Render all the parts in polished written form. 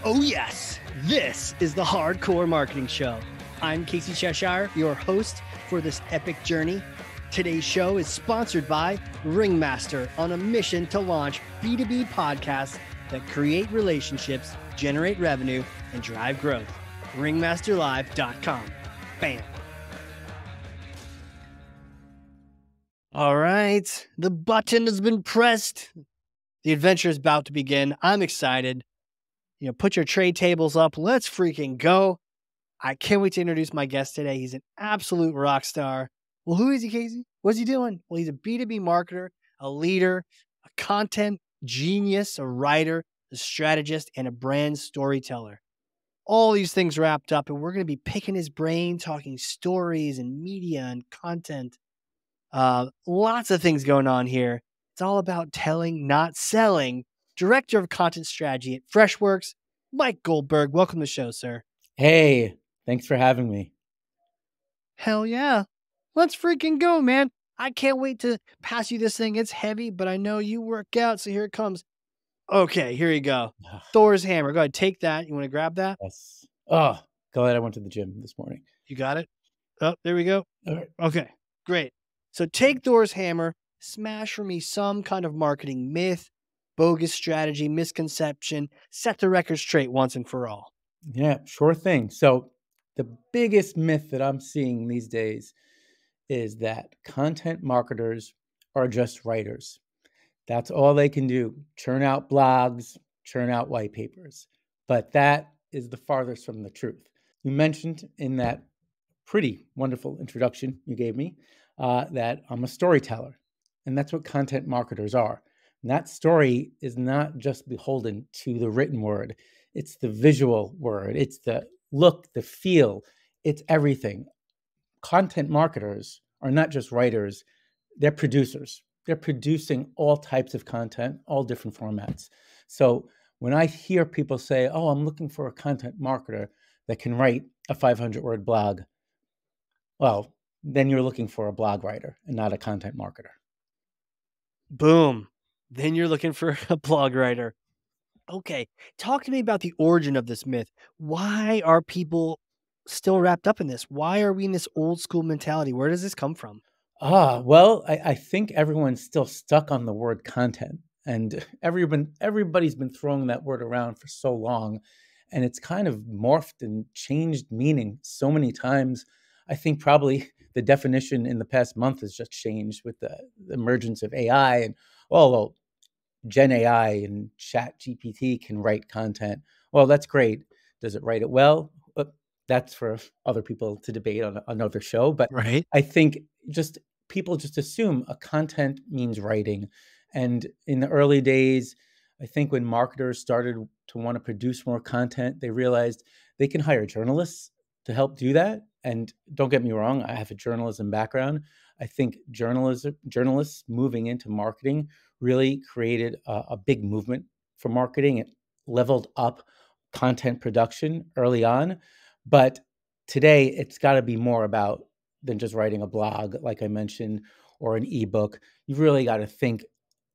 Oh yes, this is the Hardcore Marketing Show. I'm Casey Cheshire, your host for this epic journey. Today's show is sponsored by Ringmaster, on a mission to launch B2B podcasts that create relationships, generate revenue, and drive growth. Ringmasterlive.com. Bam. All right, the button has been pressed. The adventure is about to begin. I'm excited. Put your tray tables up. Let's freaking go. I can't wait to introduce my guest today. He's an absolute rock star. Well, who is he, Casey? What's he doing? Well, he's a B2B marketer, a leader, a content genius, a writer, a strategist, and a brand storyteller. All these things wrapped up, and we're going to be picking his brain, talking stories and media and content. Lots of things going on here. It's all about telling, not selling. Director of Content Strategy at Freshworks, Mike Goldberg. Welcome to the show, sir. Hey, thanks for having me. Hell yeah. Let's freaking go, man. I can't wait to pass you this thing. It's heavy, but I know you work out, so here it comes. Okay, here you go. Thor's hammer. Go ahead, take that. You want to grab that? Yes. Oh, glad I went to the gym this morning. You got it? Oh, there we go. All right. Okay, great. So take Thor's hammer, smash for me some kind of marketing myth, bogus strategy, misconception, set the record straight once and for all. Yeah, sure thing. So the biggest myth that I'm seeing these days is that content marketers are just writers. That's all they can do. Churn out blogs, churn out white papers. But that is the farthest from the truth. You mentioned in that pretty wonderful introduction you gave me that I'm a storyteller. And that's what content marketers are. And that story is not just beholden to the written word. It's the visual word. It's the look, the feel. It's everything. Content marketers are not just writers. They're producers. They're producing all types of content, all different formats. So when I hear people say, oh, I'm looking for a content marketer that can write a 500-word blog, well, then you're looking for a blog writer and not a content marketer. Boom. Then you're looking for a blog writer. Okay. Talk to me about the origin of this myth. Why are people still wrapped up in this? Why are we in this old school mentality? Where does this come from? Well, I think everyone's still stuck on the word content, and everybody's been throwing that word around for so long, and it's kind of morphed and changed meaning so many times. I think probably the definition in the past month has just changed with the emergence of AI and, well, Gen AI and Chat GPT can write content. Well, that's great. Does it write it well? That's for other people to debate on another show. But right. I think just people just assume a content means writing. And in the early days, I think when marketers started to want to produce more content, they realized they can hire journalists to help do that. And don't get me wrong, I have a journalism background. I think journalists moving into marketing really created a big movement for marketing. It leveled up content production early on. But today, it's got to be more about than just writing a blog, like I mentioned, or an ebook. You've really got to think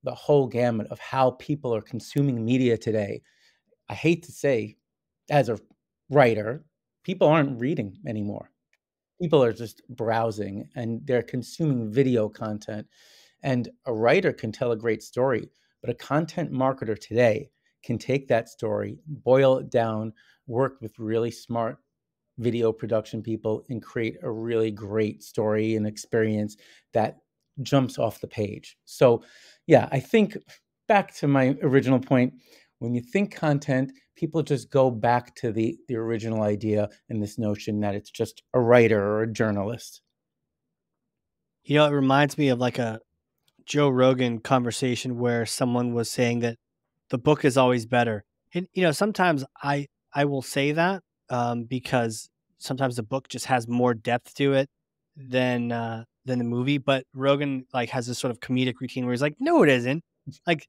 the whole gamut of how people are consuming media today. I hate to say, as a writer, people aren't reading anymore. People are just browsing and they're consuming video content. And a writer can tell a great story, but a content marketer today can take that story, boil it down, work with really smart video production people, and create a really great story and experience that jumps off the page. So, yeah, I think back to my original point, when you think content, people just go back to the original idea and this notion that it's just a writer or a journalist. It reminds me of like a Joe Rogan conversation where someone was saying that the book is always better. And, sometimes I will say that because sometimes the book just has more depth to it than the movie. But Rogan has this sort of comedic routine where he's like, no, it isn't. Like,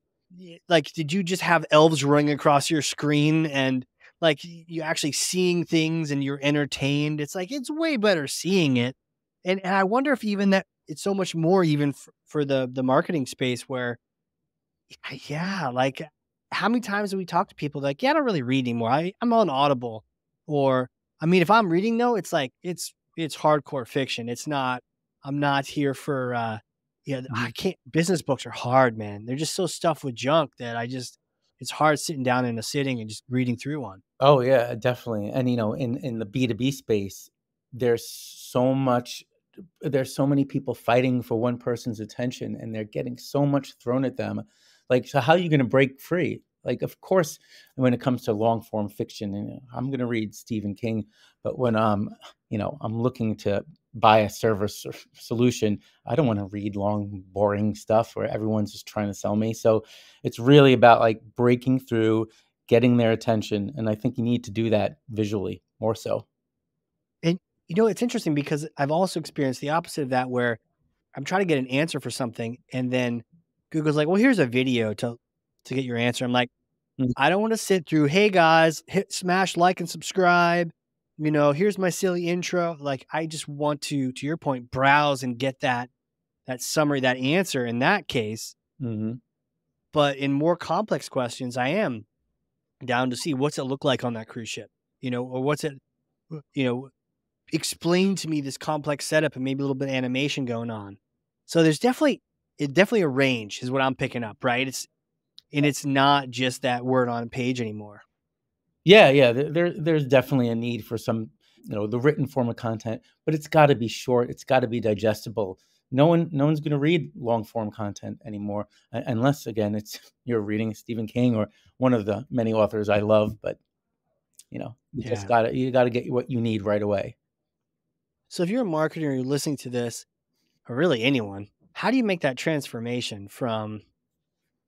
did you just have elves running across your screen and you actually seeing things and you're entertained? It's like, it's way better seeing it. And I wonder if even that it's so much more even for the marketing space where, yeah, how many times do we talk to people like, yeah, I don't really read anymore. I'm on Audible. Or, I mean, if I'm reading though, it's like, it's hardcore fiction. It's not, I'm not here for, yeah, I Mhm. can't, business books are hard, man. They're just so stuffed with junk that it's hard sitting down in a sitting and just reading through one. Oh yeah, definitely. And in the B2B space, there's so much there's so many people fighting for one person's attention and they're getting so much thrown at them. Like, so how are you going to break free? Like, of course, when it comes to long form fiction, and I'm going to read Stephen King, but when I'm looking to buy a service or solution, I don't want to read long, boring stuff where everyone's just trying to sell me. So it's really about like breaking through, getting their attention, and I think you need to do that visually more so. And, it's interesting because I've also experienced the opposite of that where I'm trying to get an answer for something and then Google's like, well, here's a video to get your answer. I'm like, Mm. I don't want to sit through, hey guys, hit smash like and subscribe. Here's my silly intro. Like I just want to your point, browse and get that summary, that answer in that case. Mhm. But in more complex questions, I am down to see what's it look like on that cruise ship, or what's it, you know, explain to me this complex setup and maybe a little bit of animation going on. So there's definitely a range is what I'm picking up, right? It's not just that word on page anymore. Yeah, yeah, there's definitely a need for some, the written form of content, but it's gotta be short, it's gotta be digestible. No one's gonna read long form content anymore, unless, again, it's you're reading Stephen King or one of the many authors I love, but, Yeah. you gotta get what you need right away. So if you're a marketer and you're listening to this, or really anyone, how do you make that transformation from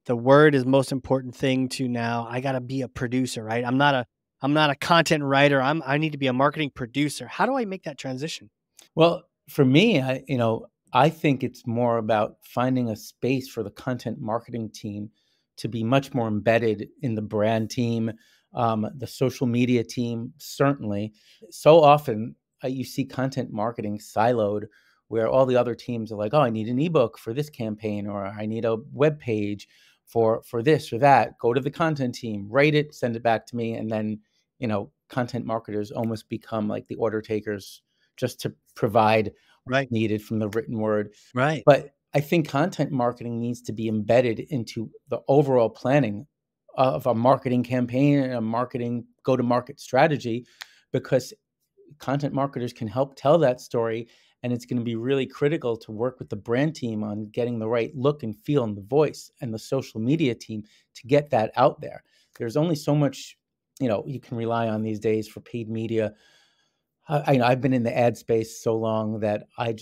the word is most important thing to now I got to be a producer, right? I'm not a content writer. I need to be a marketing producer. How do I make that transition? Well, for me, I think it's more about finding a space for the content marketing team to be much more embedded in the brand team, the social media team, certainly. So often you see content marketing siloed where all the other teams are like, oh, I need an ebook for this campaign, or I need a web page for this or that. Go to the content team, write it, send it back to me. And then, content marketers almost become like the order takers just to provide what's Right. needed from the written word. Right. But I think content marketing needs to be embedded into the overall planning of a marketing campaign and a marketing go-to-market strategy, because content marketers can help tell that story. And it's going to be really critical to work with the brand team on getting the right look and feel and the voice, and the social media team to get that out there. There's only so much, you can rely on these days for paid media. I've been in the ad space so long that I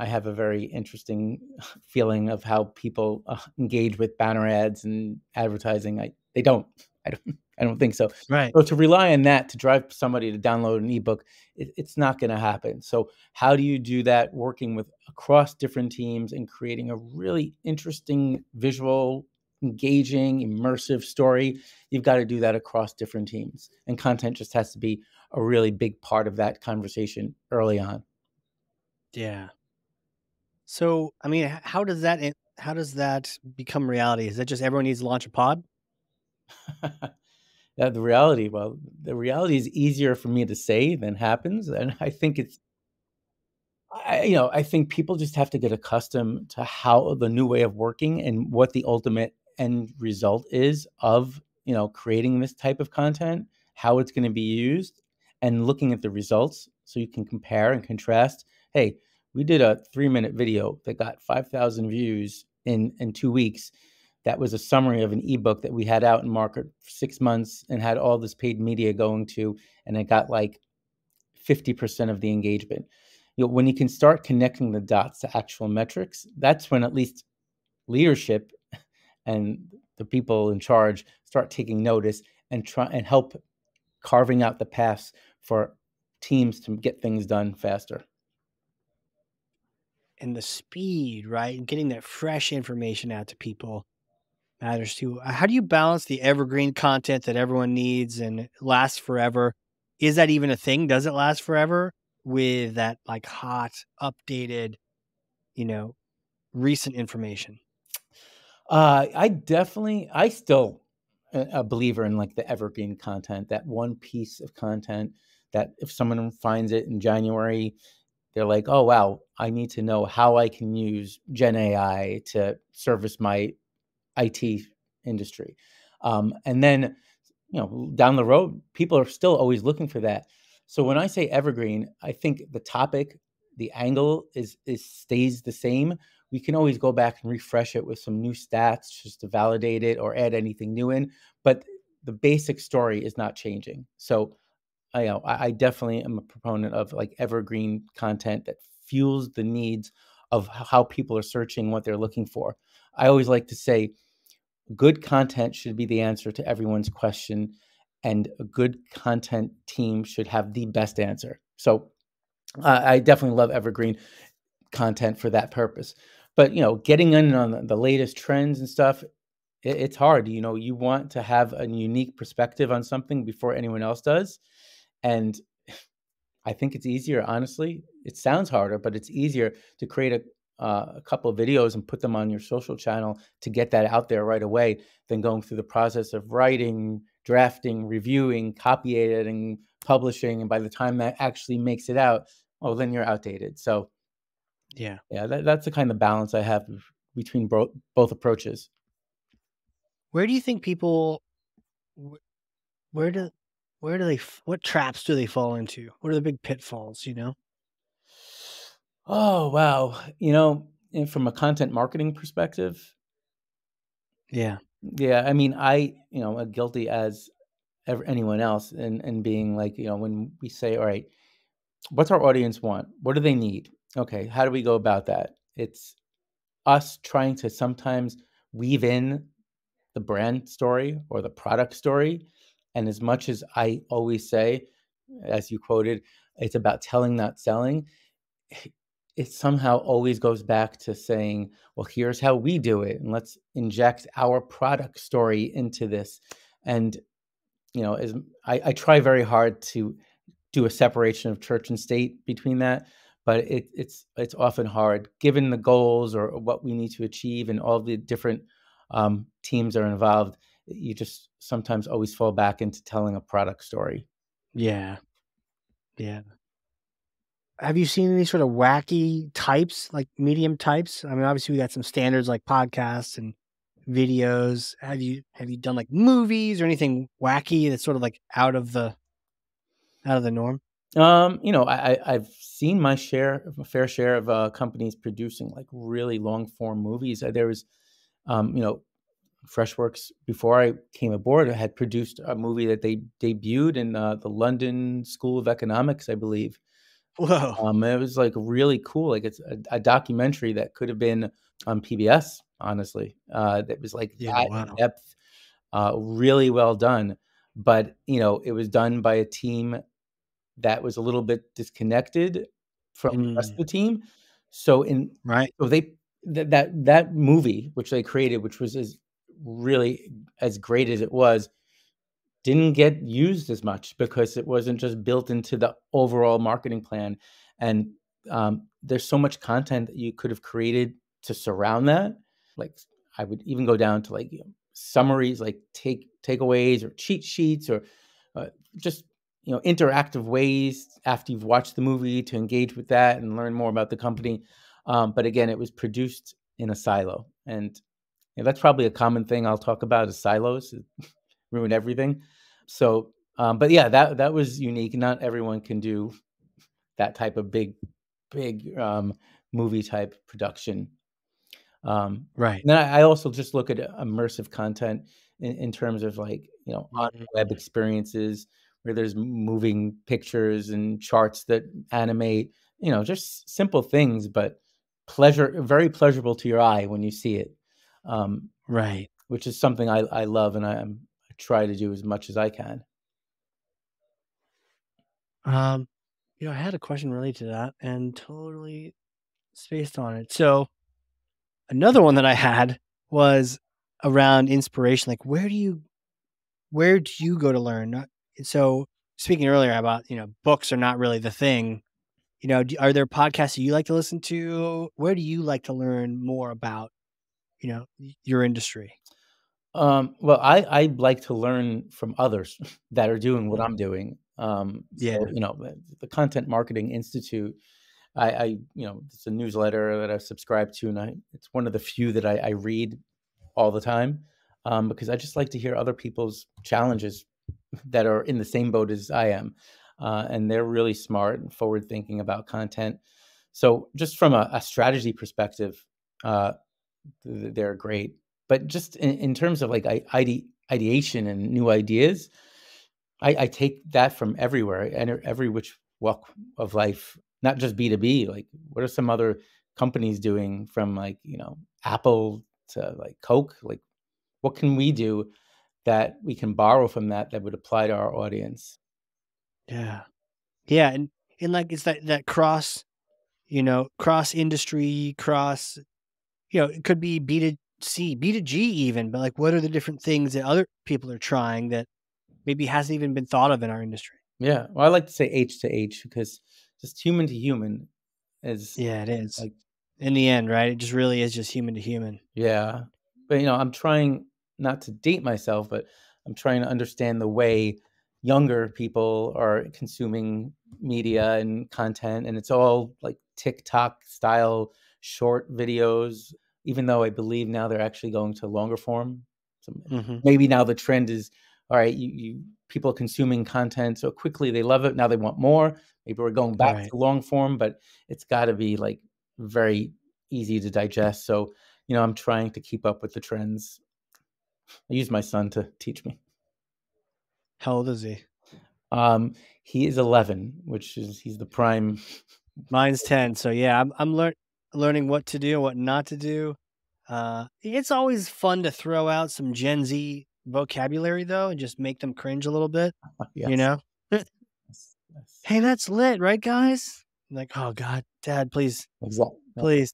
have a very interesting feeling of how people engage with banner ads and advertising. They don't. I don't think so. Right. So to rely on that to drive somebody to download an ebook, it's not going to happen. So how do you do that? Working with across different teams and creating a really interesting, visual, engaging, immersive story. You've got to do that across different teams, and content just has to be a really big part of that conversation early on. Yeah. So, I mean, how does that become reality? Is that just everyone needs to launch a pod? Yeah, the reality is easier for me to say than happens, and I think I think people just have to get accustomed to how the new way of working and what the ultimate end result is of, creating this type of content, how it's going to be used, and looking at the results so you can compare and contrast. Hey, we did a 3-minute video that got 5,000 views in 2 weeks. That was a summary of an ebook that we had out in market for 6 months and had all this paid media going to, and it got like 50% of the engagement. When you can start connecting the dots to actual metrics, that's when at least leadership and the people in charge start taking notice and try and help carving out the paths for teams to get things done faster. And the speed, right? And getting that fresh information out to people matters too. How do you balance the evergreen content that everyone needs and lasts forever? Is that even a thing? Does it last forever with that like hot, updated, you know, recent information? I still a believer in like the evergreen content, that one piece of content that if someone finds it in January, they're like, oh, wow, I need to know how I can use Gen AI to service my IT industry. And then, down the road, people are still always looking for that. So when I say evergreen, I think the topic, the angle is stays the same. We can always go back and refresh it with some new stats just to validate it or add anything new in, but the basic story is not changing. So I definitely am a proponent of like evergreen content that fuels the needs of how people are searching what they're looking for. I always like to say good content should be the answer to everyone's question, and a good content team should have the best answer. So I definitely love evergreen content for that purpose. But getting in on the latest trends and stuff, it's hard. You want to have a unique perspective on something before anyone else does, and I think it's easier, honestly. It sounds harder, but it's easier to create a couple of videos and put them on your social channel to get that out there right away than going through the process of writing, drafting, reviewing, copy editing, publishing. And by the time that actually makes it out, oh, then you're outdated. So, Yeah. yeah, that's the kind of balance I have between both approaches. Where do you think people, wh- where do, where do they, what traps do they fall into? What are the big pitfalls, Oh, wow. And from a content marketing perspective, Yeah. yeah, I mean, am guilty as anyone else, and being like, when we say, all right, what's our audience want? What do they need? Okay, how do we go about that? It's us trying to sometimes weave in the brand story or the product story. And as much as I always say, as you quoted, it's about telling, not selling, it somehow always goes back to saying, well, here's how we do it. And let's inject our product story into this. And, as I try very hard to do a separation of church and state between that, but it's often hard given the goals or what we need to achieve and all the different teams that are involved. You just sometimes always fall back into telling a product story. Yeah. Yeah. Have you seen any sort of wacky types, like medium types? I mean, obviously we got some standards like podcasts and videos. Have you done like movies or anything wacky that's sort of like out of the norm? I've seen my fair share of companies producing like really long form movies. There was, Freshworks, before I came aboard, had produced a movie that they debuted in the London School of Economics, I believe. Whoa. It was like really cool. Like it's a documentary that could have been on PBS, honestly. That was like Yeah, that in wow. depth, really well done. But it was done by a team that was a little bit disconnected from the rest of Mm, the team. So in right. so they that movie which they created, which was really as great as it was, didn't get used as much because it wasn't just built into the overall marketing plan. And there's so much content that you could have created to surround that. Like I would even go down to like summaries, like takeaways or cheat sheets or just interactive ways after you've watched the movie to engage with that and learn more about the company. But again, it was produced in a silo, and that's probably a common thing I'll talk about is silos. Ruin everything. So, but yeah, that was unique. Not everyone can do that type of big movie type production. Right. Then I also just look at immersive content in terms of like on Mhm. web experiences where there's moving pictures and charts that animate. Just simple things, but very pleasurable to your eye when you see it. Um, Right. which is something I love and I try to do as much as I can. Um, I had a question related to that and totally spaced on it. So another one that I had was around inspiration. Like, where do you go to learn? So speaking earlier about books are not really the thing. Are there podcasts that you like to listen to? Where do you like to learn more about your industry? Well, I like to learn from others that are doing what Mm, I'm doing. So, yeah. the Content Marketing Institute, I it's a newsletter that I've subscribed to, and it's one of the few that I read all the time, because I just like to hear other people's challenges that are in the same boat as I am, and they're really smart and forward thinking about content. So, just from a strategy perspective, uh, they're great. But just in terms of like ideation and new ideas, I take that from everywhere and every which walk of life, not just B2B. Like, what are some other companies doing, from like, Apple to like Coke? Like, what can we do that we can borrow from that would apply to our audience? Yeah. Yeah, and, like, it's that cross, cross industry, cross, it could be B to C, B to G even, but, like, what are the different things that other people are trying that maybe hasn't even been thought of in our industry? Yeah. Well, I like to say H to H, because just human to human is Yeah, it is. like, In the end, right? It just really is just human to human. yeah. But, I'm trying not to date myself, but I'm trying to understand the way younger people are consuming media and content. And it's all like TikTok style short videos, even though I believe now they're actually going to longer form. So Mhm. maybe now the trend is, all right, people are consuming content so quickly, they love it. Now they want more. Maybe we're going back Right. to long form, but it's got to be like very easy to digest. So, I'm trying to keep up with the trends. I use my son to teach me. How old is he? Um, he is 11, which is he's the prime. Mine's 10, so yeah, I'm learning what to do and what not to do. It's always fun to throw out some Gen Z vocabulary though and just make them cringe a little bit, you Yes, know? yes, yes, "Hey, that's lit, right, guys?" I'm like, "Oh god, dad, please, exactly. please."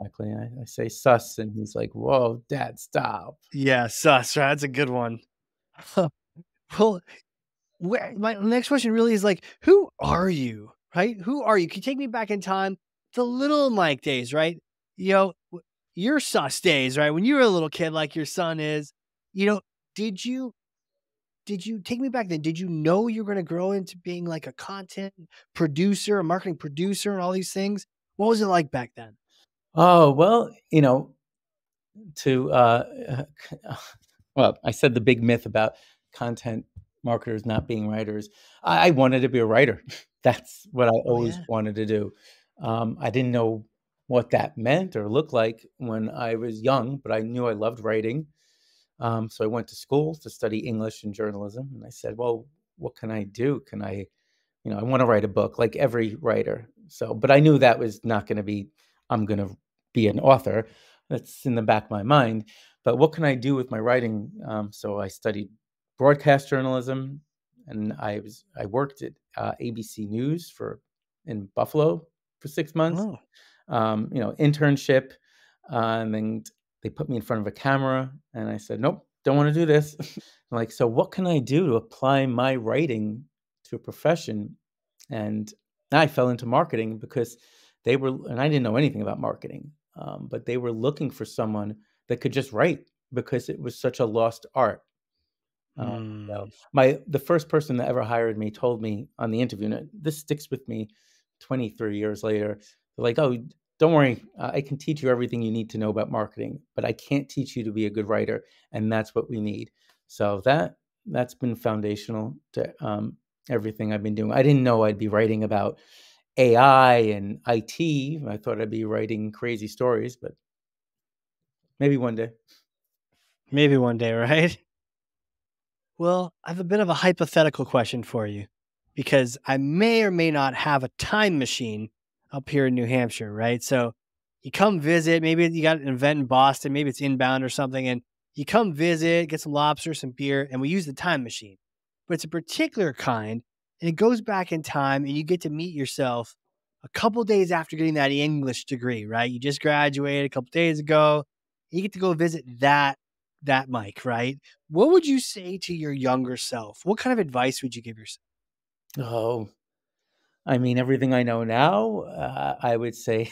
Exactly. I say sus, and he's like, "Whoa, Dad, stop." Yeah, sus, right, that's a good one. Well, where my next question really is like, who are you? Right? Who are you? Can you take me back in time to little Mike days, right? You know, your sus days, right? When you were a little kid, like your son is, you know, did you take me back then? Did you know you were going to grow into being like a content producer, a marketing producer, and all these things? What was it like back then? Oh, well, to well, I said the big myth about content marketers not being writers. I wanted to be a writer. That's what I Oh always yeah. wanted to do. I didn't know what that meant or looked like when I was young, but I knew I loved writing. So I went to school to study English and journalism, and I said, "Well, what can I do? Can I I want to write a book like every writer." So, but I knew that was not going to be, I'm going to be an author. That's in the back of my mind. But what can I do with my writing? So I studied broadcast journalism, and I worked at ABC News in Buffalo for 6 months. Oh. Internship, and then they put me in front of a camera, and I said, "Nope, don't want to do this." Like, so what can I do to apply my writing to a profession? And I fell into marketing because and I didn't know anything about marketing, but they were looking for someone that could just write, because it was such a lost art. Mm. The first person that ever hired me told me on the interview, and this sticks with me 23 years later. They're like, "Oh, don't worry, I can teach you everything you need to know about marketing, but I can't teach you to be a good writer, and that's what we need." So that's been foundational to everything I've been doing. I didn't know I'd be writing about AI and IT. I thought I'd be writing crazy stories, but maybe one day. Maybe one day, right? Well, I have a bit of a hypothetical question for you because I may or may not have a time machine up here in New Hampshire, right? So you come visit, maybe you got an event in Boston, maybe it's inbound or something, and you come visit, get some lobster, some beer, and we use the time machine. But it's a particular kind, and it goes back in time, and you get to meet yourself a couple days after getting that English degree, right? You just graduated a couple days ago. You get to go visit that Mike, right? What would you say to your younger self? What kind of advice would you give yourself? Oh, I mean, everything I know now, I would say,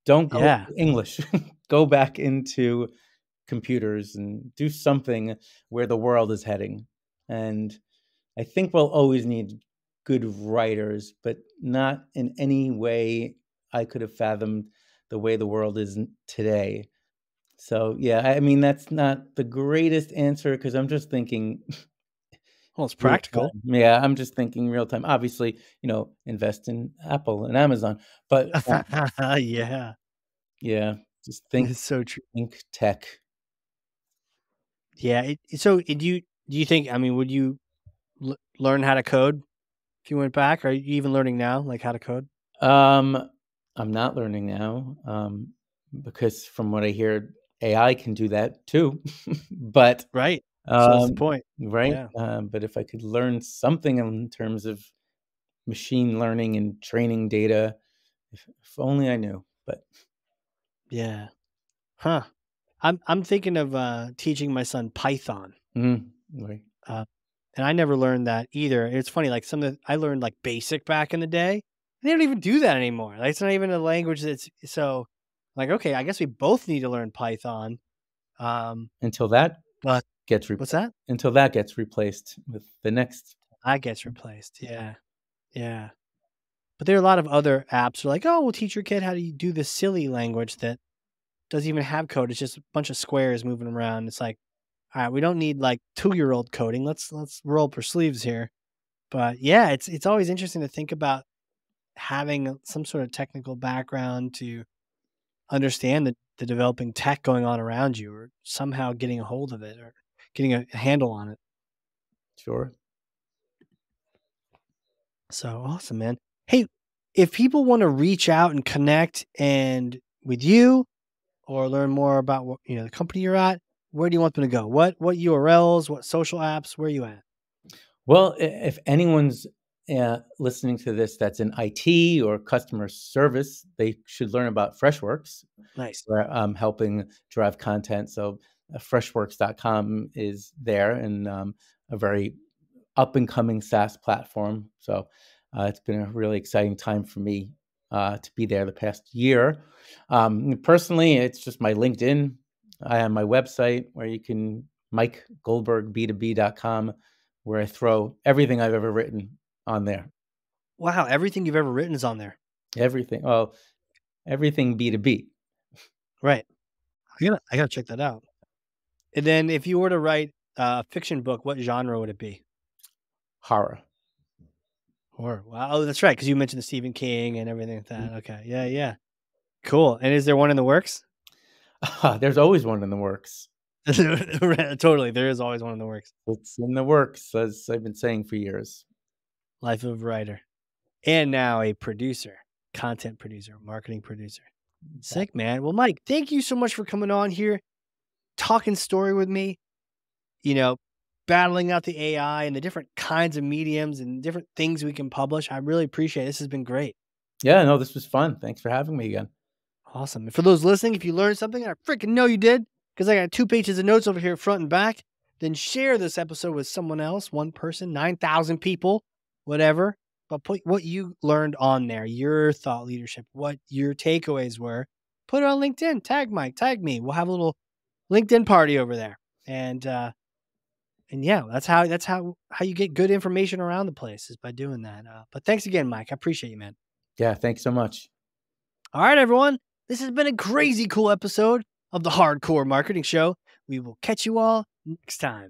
don't go Yeah. to English. Go back into computers and do something where the world is heading. And I think we'll always need good writers, but not in any way I could have fathomed the way the world is today. So, yeah, I mean, that's not the greatest answer because I'm just thinking Well, it's real practical. time. Yeah, I'm just thinking real time. Obviously, invest in Apple and Amazon, but Yeah, yeah, just think it's so true. think tech. Yeah. So, do you think? I mean, would you learn how to code if you went back? Are you even learning now, like how to code? Um, I'm not learning now, because from what I hear, AI can do that too. But, Right. So that's the um point. right? Yeah. But if I could learn something in terms of machine learning and training data, if only I knew, but Yeah. Huh. I'm thinking of teaching my son Python. right. Uh, and I never learned that either. It's funny, like some of I learned like basic back in the day. They don't even do that anymore. Like it's not even a language that's so like, okay, I guess we both need to learn Python. Um, Until that but gets what's that? replaced with the next. That gets replaced. Yeah. Yeah. But there are a lot of other apps that are like, oh, we'll teach your kid how to do this silly language that doesn't even have code. It's just a bunch of squares moving around. It's like, all right, we don't need like 2-year-old coding. Let's roll up our sleeves here. But yeah, it's always interesting to think about having some sort of technical background to understand the developing tech going on around you, or somehow getting a hold of it, or getting a handle on it. Sure. So awesome, man. Hey, if people want to reach out and connect and with you or learn more about what the company you're at, where do you want them to go? What URLs, what social apps, where are you at? Well, if anyone's listening to this that's in IT or customer service, they should learn about Freshworks, Nice. where I'm helping drive content. So, freshworks.com is there, and a very up and coming SaaS platform. So, it's been a really exciting time for me to be there the past year. Personally, it's just my LinkedIn. I have my website where you can Mike Goldberg B2B.com, where I throw everything I've ever written on there. Wow, everything you've ever written is on there. Everything. Well, everything B2B. Right. I gotta check that out. And then if you were to write a fiction book, what genre would it be? Horror. Horror. Wow. Oh, that's right, because you mentioned the Stephen King and everything like that. Okay. Yeah, yeah. Cool. And is there one in the works? There's always one in the works. Totally. There is always one in the works. It's in the works, as I've been saying for years. Life of a writer. And now a producer, content producer, marketing producer. Sick, man. Well, Mike, thank you so much for coming on here, talking story with me, you know, battling out the AI and the different kinds of mediums and different things we can publish. I really appreciate it. This has been great. Yeah, no, this was fun. Thanks for having me again. Awesome. And for those listening, if you learned something, I freaking know you did, because I got 2 pages of notes over here, front and back, then share this episode with someone else, one person, 9,000 people, whatever. But put what you learned on there, your thought leadership, what your takeaways were. Put it on LinkedIn. Tag Mike, tag me. We'll have a little LinkedIn party over there. And yeah, that's how you get good information around the place, is by doing that. But thanks again, Mike. I appreciate you, man. Yeah, thanks so much. All right, everyone. This has been a crazy cool episode of the Hardcore Marketing Show. We will catch you all next time.